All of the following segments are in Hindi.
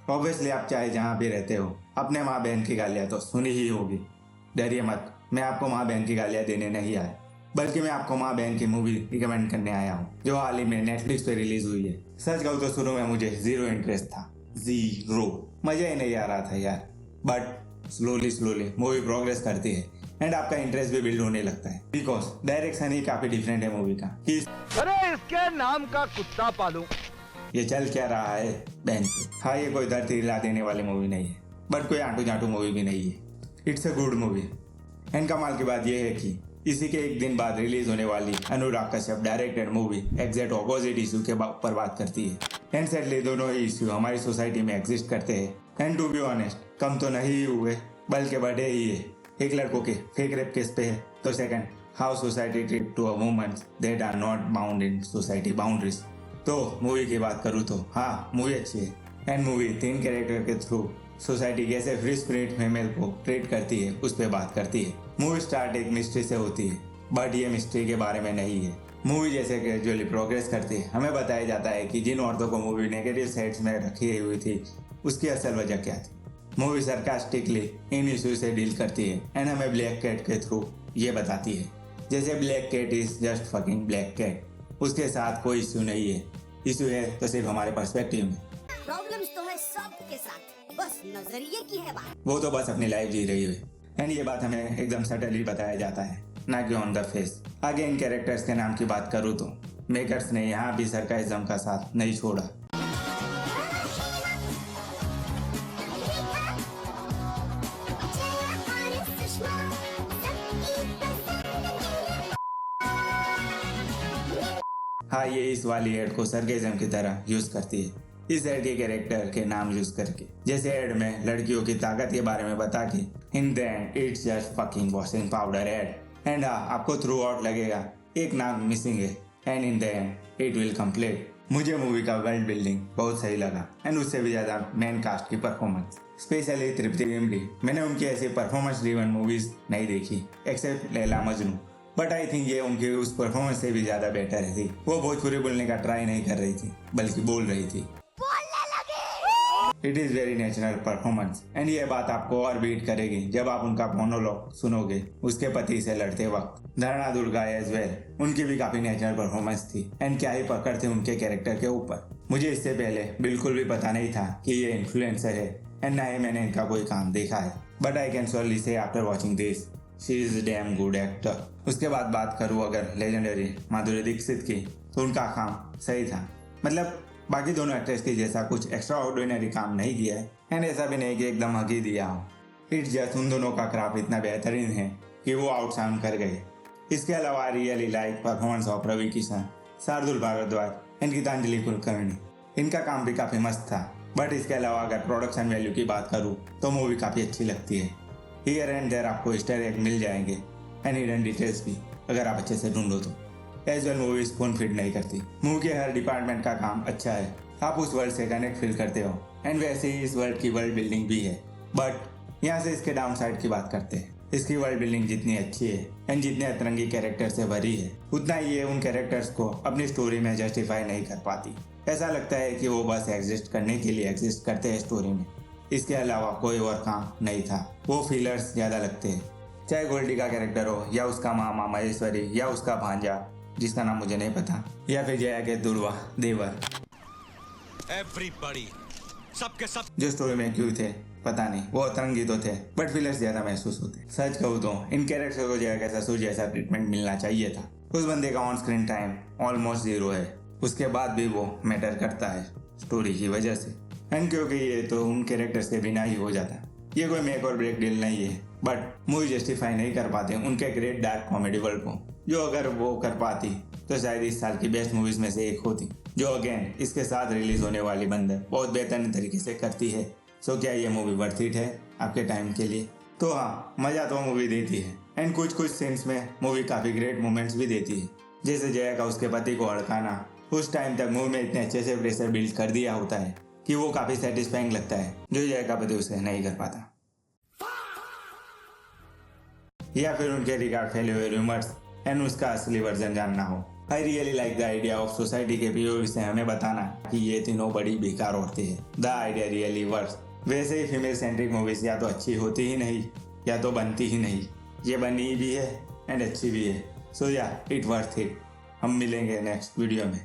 ऑब्वियसली आप चाहे जहाँ भी रहते हो अपने माँ बहन की गालियाँ तो सुनी ही होगी। डरिए मत, मैं आपको माँ बहन की गालियाँ देने नहीं आया, बल्कि मैं आपको माँ बहन की मूवी रिकमेंड करने आया हूँ जो हाल ही में नेटफ्लिक्स पे रिलीज हुई है। सच कहूँ तो शुरू में मुझे जीरो इंटरेस्ट था, जीरो, मजा ही नहीं आ रहा था यार। बट स्लोली मूवी प्रोग्रेस करती है एंड आपका इंटरेस्ट भी बिल्ड होने लगता है, बिकॉज डायरेक्शन ही काफी डिफरेंट है मूवी का। अरे इसके नाम का कुत्ता पालूं। ये चल क्या रहा है बहन पे। हाँ, ये कोई दर्द हिला देने वाली मूवी नहीं है, बट कोई आंटू जांटू मूवी भी नहीं है। It's a good movie. And कमाल की बात यह है कि इसी के एक दिन बाद रिलीज होने वाली Anurag Kashyap directed movie exact opposite issue के ऊपर बात करती है। एंड सैडली दोनों ही इशू हमारी सोसाइटी में एग्जिस्ट करते हैं। एंड टू बी ऑनेस्ट, कम तो नहीं हुए बल्कि बढ़े ही है। एक लड़कों के फेक रेप केस पे है, तो second, how society treat to a woman that are not bound in society boundaries. तो मूवी की बात करूँ तो हाँ, मूवी अच्छी है। एंड मूवी 3 कैरेक्टर के थ्रू सोसाइटी कैसे फ्री स्पिरिट फीमेल को ट्रीट करती है उस पर बात करती है। मूवी स्टार्ट एक मिस्ट्री से होती है, बट ये मिस्ट्री के बारे में नहीं है। मूवी जैसे ग्रेजुअली प्रोग्रेस करती है, हमें बताया जाता है कि जिन औरतों को मूवी नेगेटिव साइड्स में रखी हुई थी उसकी असल वजह क्या थी। मूवी सरकास्टिकली इन इश्यू से डील करती है एंड हमें ब्लैक कैट के थ्रू ये बताती है, जैसे black cat is just fucking black cat, उसके साथ कोई इश्यू नहीं है। इश्यू है तो सिर्फ हमारे पर्सपेक्टिव में। प्रॉब्लम्स तो है सबके साथ, बस नजरिए की है बात। वो तो बस अपनी लाइफ जी रही है एंड ये बात हमें एकदम सटली बताया जाता है, ना कि ऑन द फेस। आगे इन कैरेक्टर्स के नाम की बात करूँ तो मेकर्स ने यहाँ भी सरकाइज्म का साथ नहीं छोड़ा। हाँ, ये इस वाली एड को सरकाइज्म की तरह यूज करती है, इस एड के कैरेक्टर के नाम यूज करके। जैसे एड में लड़कियों की ताकत के बारे में बता के in the end it's just fucking washing powder ad. And हाँ, आपको थ्रू आउट लगेगा एक नाम मिसिंग है and in the end it will complete. मुझे मूवी का वर्ल्ड बिल्डिंग बहुत सही लगा एंड उससे भी ज्यादा मेन कास्ट की परफॉर्मेंस, स्पेशली तृप्ति इमली। मैंने उनकी ऐसी परफॉर्मेंस ड्रिवन मूवीज नहीं देखी except Laila Majnu, but I think ये उनकी उस परफॉर्मेंस से भी ज्यादा बेटर थी। वो भोजपुरी बोलने का ट्राई नहीं कर रही थी बल्कि बोल रही थी। It is very natural performance and ये बात आपको और बीट करेगी जब आप उनका मोनोलॉग सुनोगे उसके पति से लड़ते वक्त। धरणा दुर्गा एज वेल, उनकी भी काफी नेचुरल परफॉर्मेंस थी एंड क्या ही पकड़ थे उनके कैरेक्टर के ऊपर। मुझे इससे पहले बिल्कुल भी पता नहीं था कि ये इन्फ्लुएंसर है एंड ना ही मैंने इनका कोई काम देखा है, बट आई कैन श्योरली से after watching this she is damn good actor. उसके बाद बात करूँ अगर लेजेंडरी माधुरी दीक्षित की, तो उनका काम सही था। मतलब बाकी दोनों एक्ट्रेस की जैसा कुछ एक्स्ट्रा ऑर्डिनरी काम नहीं किया है एंड ऐसा भी नहीं कि एकदम हक ही दिया हो। इट्स जस्ट उन दोनों का क्राफ्ट इतना बेहतरीन है कि वो आउटशाइन कर गए। इसके अलावा really like performance of Ravi Kishan, Shardul Bhardwaj and Geetanjali Kulkarni. इनका काम भी काफी मस्त था। बट इसके अलावा अगर प्रोडक्शन वैल्यू की बात करूँ तो मूवी काफी अच्छी लगती है। हियर एंड देयर आपको ईस्टर एग मिल जाएंगे एंड हिडन डिटेल्स भी अगर आप अच्छे से ढूंढो तो। As well movie spoon feed नहीं करती, मूवी के हर डिपार्टमेंट का काम अच्छा है, आप उस वर्ल्ड से कनेक्ट फील करते हो एंड वैसे ही इस वर्ल्ड की वर्ल्ड बिल्डिंग भी है। बट यहाँ से इसके डाउन साइड की बात करते हैं। इसकी वर्ल्ड बिल्डिंग जितनी अच्छी है एंड जितने अतरंगी कैरेक्टर से भरी है, उतना ही ये उन कैरेक्टर्स को अपनी स्टोरी में जस्टिफाई नहीं कर पाती। ऐसा लगता है कि वो बस एग्जिस्ट करने के लिए एग्जिस्ट करते हैं स्टोरी में, इसके अलावा कोई और काम नहीं था। वो फीलर्स ज्यादा लगते हैं, चाहे गोल्डी का कैरेक्टर हो या उसका मामा महेश्वरी या उसका भांजा जिसका नाम मुझे नहीं पता, या फिर जया के दुर्वा देवर। एवरीबॉडी, सबके सब जो स्टोरी में क्यों थे पता नहीं, वो अतरंगी तो थे बट फीलर्स ज्यादा महसूस होते। सच कहूँ तो इन कैरेक्टर को जया के ससुर जैसा ट्रीटमेंट मिलना चाहिए था। उस बंदे का ऑन स्क्रीन टाइम ऑलमोस्ट 0 है, उसके बाद भी वो मैटर करता है स्टोरी की वजह से। एंड क्योंकि ये तो उन कैरेक्टर्स के बिना ही हो जाता, ये कोई मेक और ब्रेक डील नहीं है, बट मूवी जस्टिफाई नहीं कर पाते उनके ग्रेट डार्क कॉमेडी वर्ल्ड को, जो अगर वो कर पाती तो शायद इस साल की बेस्ट मूवीज में से एक होती, जो अगेन इसके साथ रिलीज होने वाली बंदर बहुत बेहतरीन तरीके से करती है। सो क्या ये मूवी वर्थ इट है आपके टाइम के लिए? तो हाँ, मजा तो मूवी देती है एंड कुछ सीन्स में मूवी काफी ग्रेट मोमेंट्स भी देती है, जैसे जया का उसके पति को हड़काना। उस टाइम तक मूवी में इतने अच्छे से प्रेशर बिल्ड कर दिया होता है कि वो काफी सेटिस्फाइंग लगता है, जो जया का पति उसे नहीं कर पाता। या फिर उनके रिगार्ड फैले हुए रूमर्स एंड उसका असली वर्जन जानना हो I really like the idea of society के पीओवी से हमें बताना कि ये तीनों बड़ी बेकार औरतें हैं। The idea really works. वैसे ही फीमेल सेंट्रिक मूवीज या तो अच्छी होती ही नहीं या तो बनती ही नहीं। ये बनी भी है एंड अच्छी भी है। सो या इट वर्थ इट। हम मिलेंगे नेक्स्ट वीडियो में।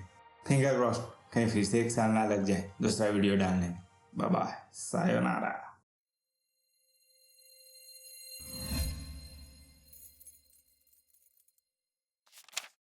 फिंगर क्रॉस्ड कहीं फिर से 1 साल ना लग जाए दूसरा वीडियो डालने में। Bye bye, sayonara.